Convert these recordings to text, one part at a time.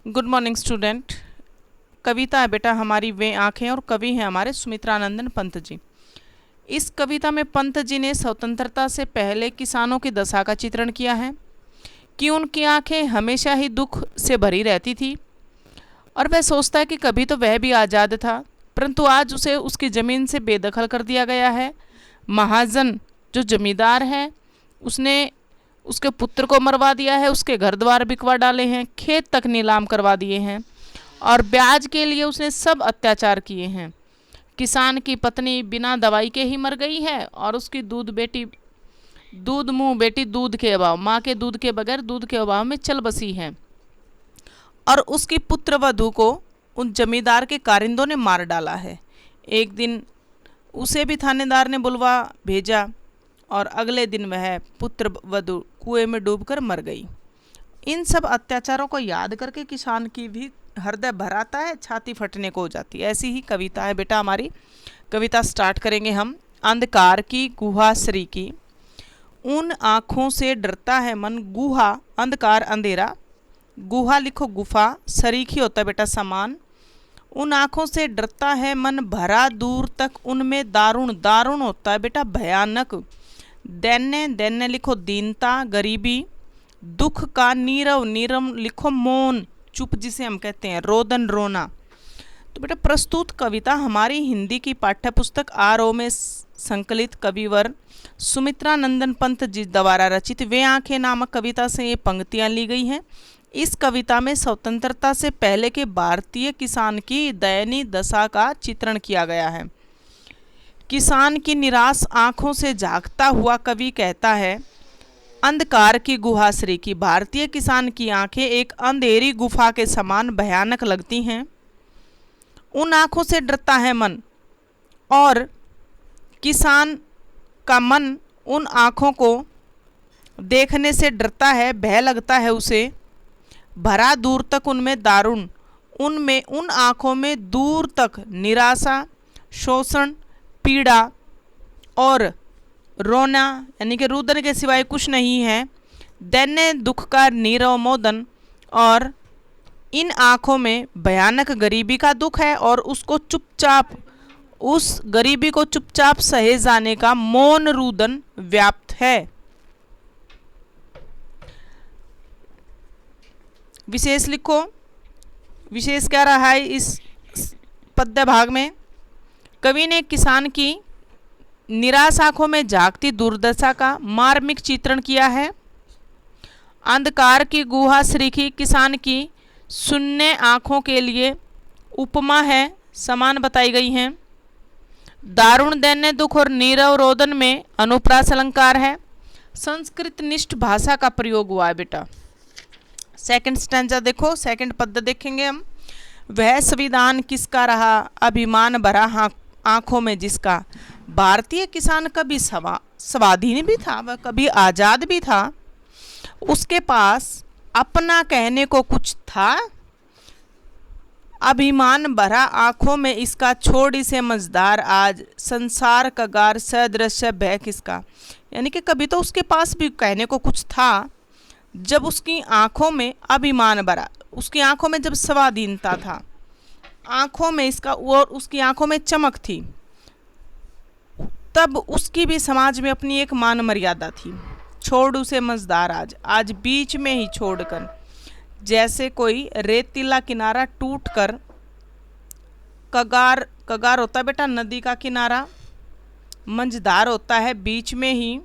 Good morning student. कविता है बेटा हमारी वे आंखें और कवि हैं हमारे सुमित्रानंदन पंत जी। इस कविता में पंत जी ने स्वतंत्रता से पहले किसानों की दशा का चित्रण किया है कि उनकी आंखें हमेशा ही दुख से भरी रहती थी और वह सोचता है कि कभी तो वह भी आज़ाद था, परंतु आज उसे उसकी ज़मीन से बेदखल कर दिया गया है। महाजन जो जमींदार है उसने उसके पुत्र को मरवा दिया है, उसके घर द्वार बिकवा डाले हैं, खेत तक नीलाम करवा दिए हैं और ब्याज के लिए उसने सब अत्याचार किए हैं। किसान की पत्नी बिना दवाई के ही मर गई है और उसकी दूध मुंह बेटी दूध के अभाव, माँ के दूध के बगैर दूध के अभाव में चल बसी है और उसकी पुत्र वधू को उन जमींदार के कारिंदों ने मार डाला है। एक दिन उसे भी थानेदार ने बुलवा भेजा और अगले दिन वह पुत्र वधू कुएं में डूबकर मर गई। इन सब अत्याचारों को याद करके किसान की भी हृदय भर आता है, छाती फटने को हो जाती है। ऐसी ही कविता है बेटा हमारी। कविता स्टार्ट करेंगे हम। अंधकार की गुहा श्री की, उन आँखों से डरता है मन, गुहा अंधकार अंधेरा, गुहा लिखो गुफा, सरीखी होता है बेटा समान। उन आँखों से डरता है मन भरा दूर तक, उनमें दारुण दारुण होता है बेटा भयानक। दैन्य दैन्य लिखो दीनता गरीबी, दुख का नीरव नीरव लिखो मौन चुप जिसे हम कहते हैं, रोदन रोना। तो बेटा प्रस्तुत कविता हमारी हिंदी की पाठ्य पुस्तक आरओ में संकलित कविवर सुमित्रानंदन पंत जी द्वारा रचित वे आंखें नामक कविता से ये पंक्तियाँ ली गई हैं। इस कविता में स्वतंत्रता से पहले के भारतीय किसान की दयनीय दशा का चित्रण किया गया है। किसान की निराश आंखों से झांकता हुआ कवि कहता है, अंधकार की गुहा श्री की, भारतीय किसान की आंखें एक अंधेरी गुफा के समान भयानक लगती हैं। उन आंखों से डरता है मन, और किसान का मन उन आंखों को देखने से डरता है, भय लगता है उसे। भरा दूर तक उनमें दारुण, उनमें उन आंखों में दूर तक निराशा, शोषण, पीड़ा और रोना यानी कि रुदन के सिवाय कुछ नहीं है। दैन्य दुख का नीरव मोदन, और इन आँखों में भयानक गरीबी का दुख है और उसको चुपचाप, उस गरीबी को चुपचाप सहे जाने का मौन रुदन व्याप्त है। विशेष लिखो, विशेष क्या रहा है इस पद्य भाग में। कवि ने किसान की निराश आंखों में झांकती दुर्दशा का मार्मिक चित्रण किया है। अंधकार की गुहा श्रीखी किसान की शून्य आंखों के लिए उपमा है, समान बताई गई हैं। दारुण दैन्य दुख और नीरव रोदन में अनुप्रास अलंकार है। संस्कृत निष्ठ भाषा का प्रयोग हुआ है बेटा। सेकंड स्टैंजा देखो, सेकंड पद्य देखेंगे हम। वह संविधान किसका रहा, अभिमान भरा आंखों में जिसका, भारतीय किसान कभी स्वाधीन भी था, वह कभी आज़ाद भी था, उसके पास अपना कहने को कुछ था। अभिमान भरा आंखों में इसका, छोड़ इसे मझदार आज, संसार कगार सदृश्य भय किसका। यानी कि कभी तो उसके पास भी कहने को कुछ था, जब उसकी आंखों में अभिमान भरा, उसकी आंखों में जब स्वाधीनता था, आंखों में इसका और उसकी आंखों में चमक थी, तब उसकी भी समाज में अपनी एक मान मर्यादा थी। छोड़ उसे मझदार आज, आज बीच में ही छोड़कर, जैसे कोई रेतीला किनारा टूटकर, कगार कगार होता है बेटा नदी का किनारा, मंझदार होता है बीच में ही।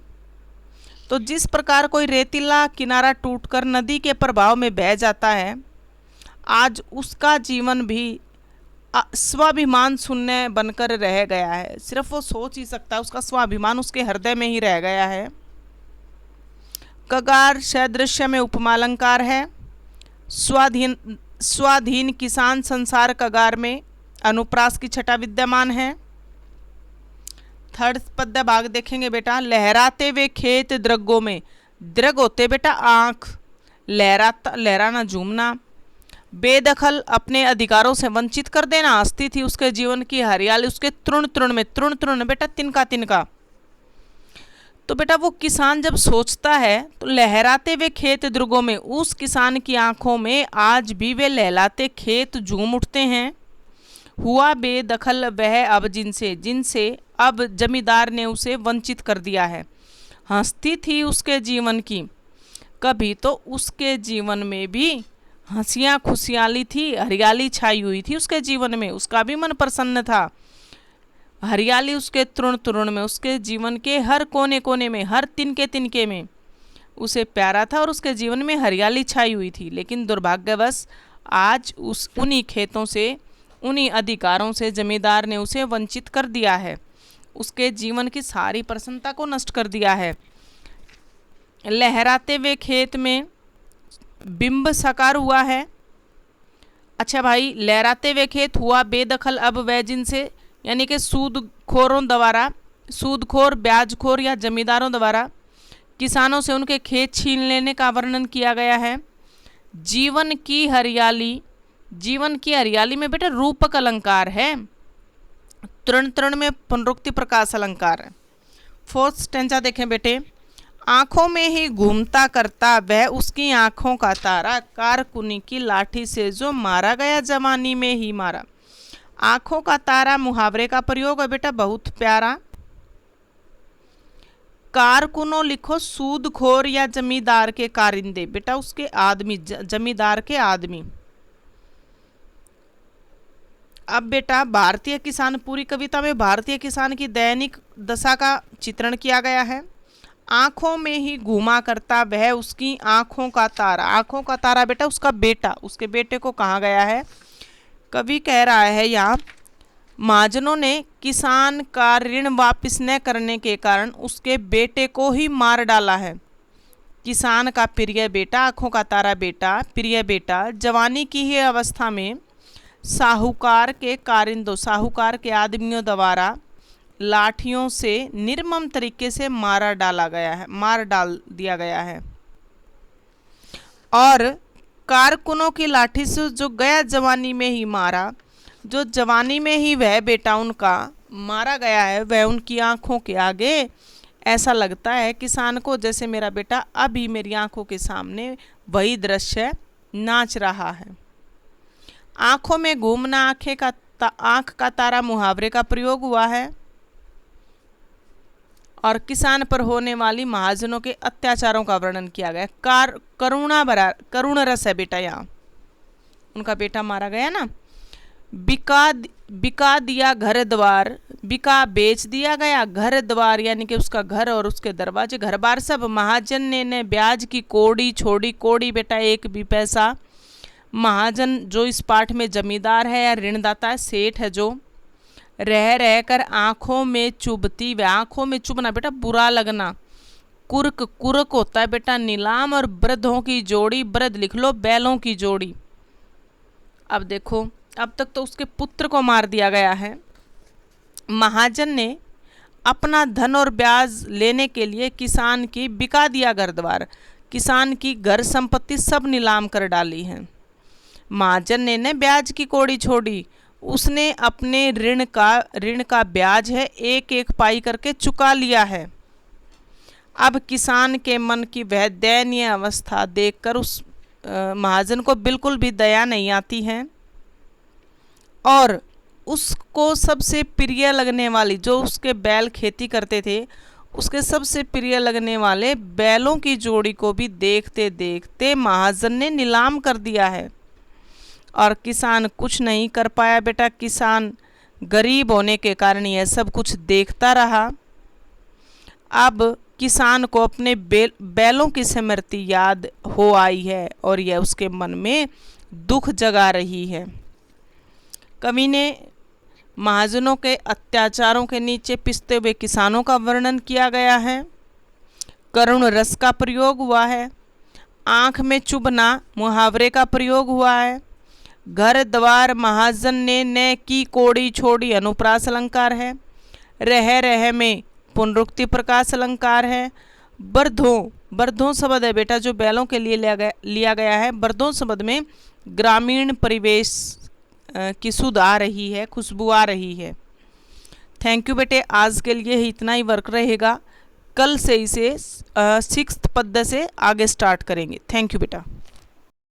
तो जिस प्रकार कोई रेतीला किनारा टूटकर नदी के प्रभाव में बह जाता है, आज उसका जीवन भी स्वाभिमान शून्य बनकर रह गया है। सिर्फ वो सोच ही सकता है, उसका स्वाभिमान उसके हृदय में ही रह गया है। कगार सदृश्य में उपमालंकार है। स्वाधीन किसान संसार कगार में अनुप्रास की छटा विद्यमान है। थर्ड पद्य भाग देखेंगे बेटा। लहराते वे खेत द्रगों में, द्रग होते बेटा आँख, लहराना झूमना, बेदखल अपने अधिकारों से वंचित कर देना, हस्ती थी उसके जीवन की हरियाली, उसके तृण तृण में, तृण तृण बेटा तिनका तिनका, तो बेटा वो किसान जब सोचता है तो लहराते हुए खेत दुर्गों में उस किसान की आंखों में आज भी वे लहलाते खेत झूम उठते हैं। हुआ बेदखल वह अब जिनसे जिनसे अब जमींदार ने उसे वंचित कर दिया है। हंसती थी उसके जीवन की, कभी तो उसके जीवन में भी हंसियाँ खुशहाली थी, हरियाली छाई हुई थी उसके जीवन में, उसका भी मन प्रसन्न था। हरियाली उसके तृण तृण में, उसके जीवन के हर कोने कोने में, हर तिनके तिनके में उसे प्यारा था और उसके जीवन में हरियाली छाई हुई थी। लेकिन दुर्भाग्यवश आज उस उन्हीं खेतों से, उन्हीं अधिकारों से जमींदार ने उसे वंचित कर दिया है, उसके जीवन की सारी प्रसन्नता को नष्ट कर दिया है। लहराते हुए खेत में बिंब साकार हुआ है। अच्छा भाई, लहराते हुए खेत हुआ बेदखल अब वह जिनसे, यानी कि सूदखोरों द्वारा, सूदखोर ब्याजखोर या जमींदारों द्वारा किसानों से उनके खेत छीन लेने का वर्णन किया गया है। जीवन की हरियाली, जीवन की हरियाली में बेटा रूपक अलंकार है, तृण तृण में पुनरुक्ति प्रकाश अलंकार है। फोर्थ स्टेंजा देखें बेटे, आंखों में ही घूमता करता वह उसकी आंखों का तारा, कारकुनी की लाठी से जो मारा गया जवानी में ही मारा। आंखों का तारा मुहावरे का प्रयोग है बेटा, बहुत प्यारा। कारकुनो लिखो सूदखोर या जमींदार के कारिंदे, बेटा उसके आदमी, जमींदार के आदमी। अब बेटा भारतीय किसान, पूरी कविता में भारतीय किसान की दैनिक दशा का चित्रण किया गया है। आंखों में ही घूमा करता वह उसकी आंखों का तारा, आंखों का तारा बेटा उसका बेटा, उसके बेटे को कहा गया है। कवि कह रहा है यहाँ, महाजनों ने किसान का ऋण वापस न करने के कारण उसके बेटे को ही मार डाला है। किसान का प्रिय बेटा, आंखों का तारा बेटा, प्रिय बेटा जवानी की ही अवस्था में साहूकार के कारिंदों, साहूकार के आदमियों द्वारा लाठियों से निर्मम तरीके से मार डाल दिया गया है। और कारकुनों की लाठी से जो गया जवानी में ही मारा, जो जवानी में ही वह बेटा उनका मारा गया है, वह उनकी आंखों के आगे ऐसा लगता है किसान को जैसे मेरा बेटा अभी मेरी आंखों के सामने वही दृश्य नाच रहा है। आंखों में घूमना, आंख का तारा मुहावरे का प्रयोग हुआ है। और किसान पर होने वाली महाजनों के अत्याचारों का वर्णन किया गया। करुण रस है बेटा, यहाँ उनका बेटा मारा गया ना। बिका दिया घर द्वार, बिका बेच दिया गया घर द्वार, यानी कि उसका घर और उसके दरवाजे, घर बार सब। महाजन ने ब्याज की कोड़ी छोड़ी, कोड़ी बेटा एक भी पैसा। महाजन जो इस पाठ में जमींदार है या ऋणदाता है, सेठ है, जो रह रह कर आंखों में चुभती, व आंखों में चुभना बेटा बुरा लगना। कुर्क होता है बेटा नीलाम, और वृद्धों की जोड़ी, वृद्ध लिख लो बैलों की जोड़ी। अब देखो, अब तक तो उसके पुत्र को मार दिया गया है। महाजन ने अपना धन और ब्याज लेने के लिए किसान की बिका दिया घर द्वार, किसान की घर संपत्ति सब नीलाम कर डाली है। महाजन ने ब्याज की कोड़ी छोड़ी, उसने अपने ऋण का ब्याज है एक एक पाई करके चुका लिया है। अब किसान के मन की वह दयनीय अवस्था देखकर उस महाजन को बिल्कुल भी दया नहीं आती है, और उसको सबसे प्रिय लगने वाली, जो उसके बैल खेती करते थे, उसके सबसे प्रिय लगने वाले बैलों की जोड़ी को भी देखते देखते महाजन ने नीलाम कर दिया है। और किसान कुछ नहीं कर पाया बेटा, किसान गरीब होने के कारण यह सब कुछ देखता रहा। अब किसान को अपने बैलों की स्मृति याद हो आई है और यह उसके मन में दुख जगा रही है। कवि ने महाजनों के अत्याचारों के नीचे पिसते हुए किसानों का वर्णन किया गया है। करुण रस का प्रयोग हुआ है। आँख में चुभना मुहावरे का प्रयोग हुआ है। घर द्वार महाजन ने की कोड़ी छोड़ी अनुप्रास अलंकार है। रह रह में पुनरुक्ति प्रकाश अलंकार है। बर्धों शब्द है बेटा जो बैलों के लिए लिया गया है। बर्धों शब्द में ग्रामीण परिवेश की सुध आ रही है, खुशबू आ रही है। थैंक यू बेटे, आज के लिए ही इतना ही वर्क रहेगा। कल से इसे 6th पद्य से आगे स्टार्ट करेंगे। थैंक यू बेटा।